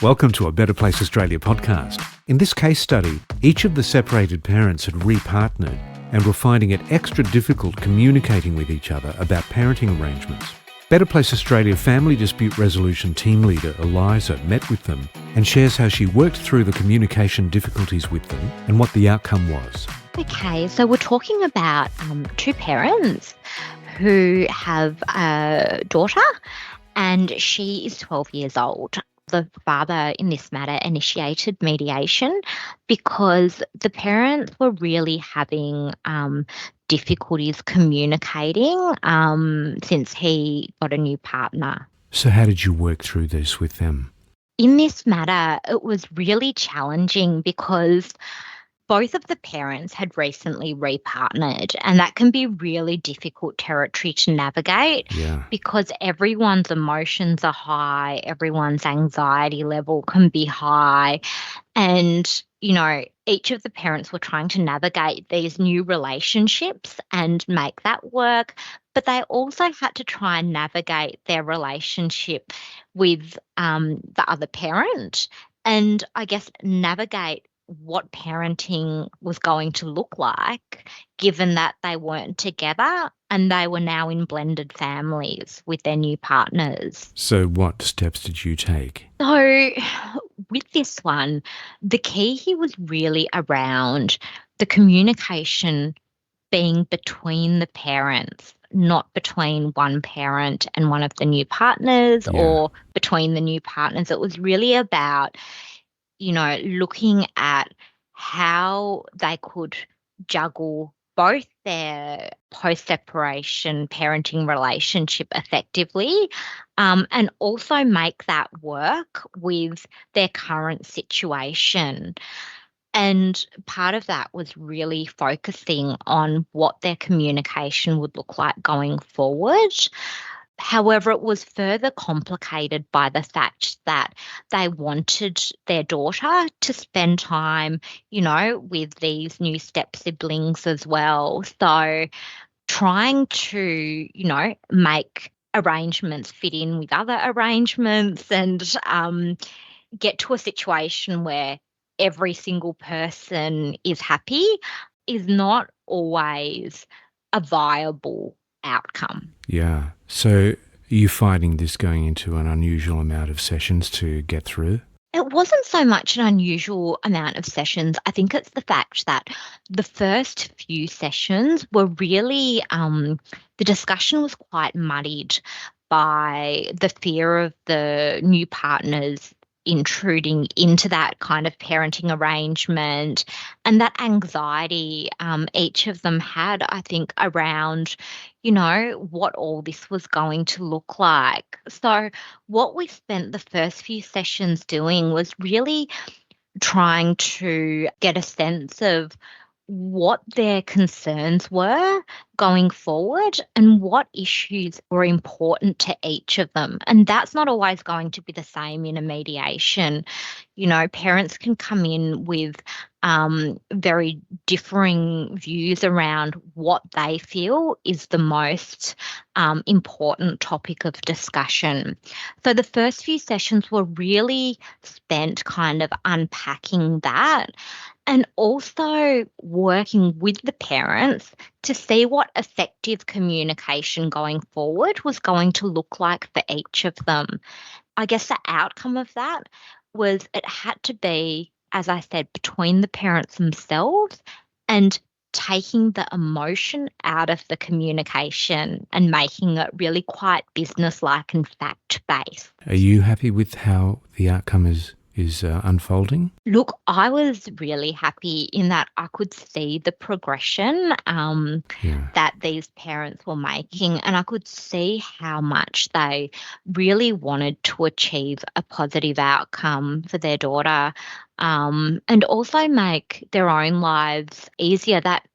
Welcome to a Better Place Australia podcast. In this case study, each of the separated parents had repartnered and were finding it extra difficult communicating with each other about parenting arrangements. Better Place Australia Family Dispute Resolution Team Leader Eliza met with them and shares how she worked through the communication difficulties with them and what the outcome was. Okay, so we're talking about two parents who have a daughter and she is 12 years old. The father in this matter initiated mediation because the parents were really having difficulties communicating since he got a new partner. So how did you work through this with them? In this matter, it was really challenging because both of the parents had recently repartnered, and that can be really difficult territory to navigate because everyone's emotions are high, everyone's anxiety level can be high, and, each of the parents were trying to navigate these new relationships and make that work, but they also had to try and navigate their relationship with the other parent and, I guess, navigate what parenting was going to look like, given that they weren't together and they were now in blended families with their new partners. So what steps did you take? So with this one, the key here was really around the communication being between the parents, not between one parent and one of the new partners or between the new partners. It was really about looking at how they could juggle both their post-separation parenting relationship effectively and also make that work with their current situation. And part of that was really focusing on what their communication would look like going forward. However, it was further complicated by the fact that they wanted their daughter to spend time, with these new step siblings as well. So trying to, make arrangements fit in with other arrangements and get to a situation where every single person is happy is not always a viable outcome. Yeah. So are you finding this going into an unusual amount of sessions to get through? It wasn't so much an unusual amount of sessions. I think it's the fact that the first few sessions were really, the discussion was quite muddied by the fear of the new partners intruding into that kind of parenting arrangement and that anxiety each of them had, I think, around, what all this was going to look like. So what we spent the first few sessions doing was really trying to get a sense of what their concerns were going forward and what issues were important to each of them. And that's not always going to be the same in a mediation. Parents can come in with very differing views around what they feel is the most important topic of discussion. So the first few sessions were really spent kind of unpacking that and also working with the parents to see what effective communication going forward was going to look like for each of them. I guess the outcome of that was it had to be, as I said, between the parents themselves and taking the emotion out of the communication and making it really quite business-like and fact-based. Are you happy with how the outcome is unfolding? Look, I was really happy in that I could see the progression that these parents were making, and I could see how much they really wanted to achieve a positive outcome for their daughter and also make their own lives easier. That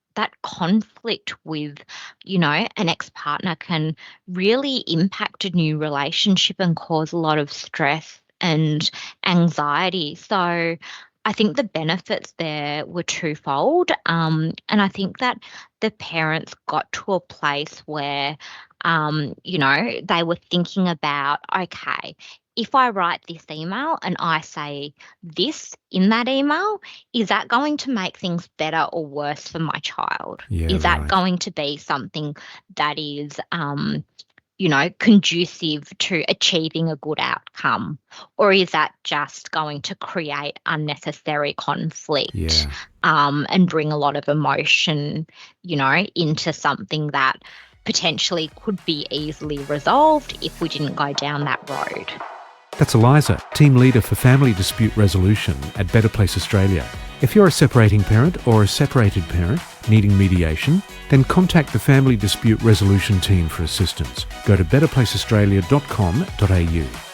conflict with, an ex-partner can really impact a new relationship and cause a lot of stress and anxiety. So I think the benefits there were twofold. And I think that the parents got to a place where, they were thinking about, okay, if I write this email and I say this in that email, is that going to make things better or worse for my child? Yeah, Is that right. going to be something that is, conducive to achieving a good outcome? Or is that just going to create unnecessary conflict Yeah. and bring a lot of emotion, into something that potentially could be easily resolved if we didn't go down that road? That's Eliza, Team Leader for Family Dispute Resolution at Better Place Australia. If you're a separating parent or a separated parent needing mediation, then contact the Family Dispute Resolution team for assistance. Go to betterplaceaustralia.com.au.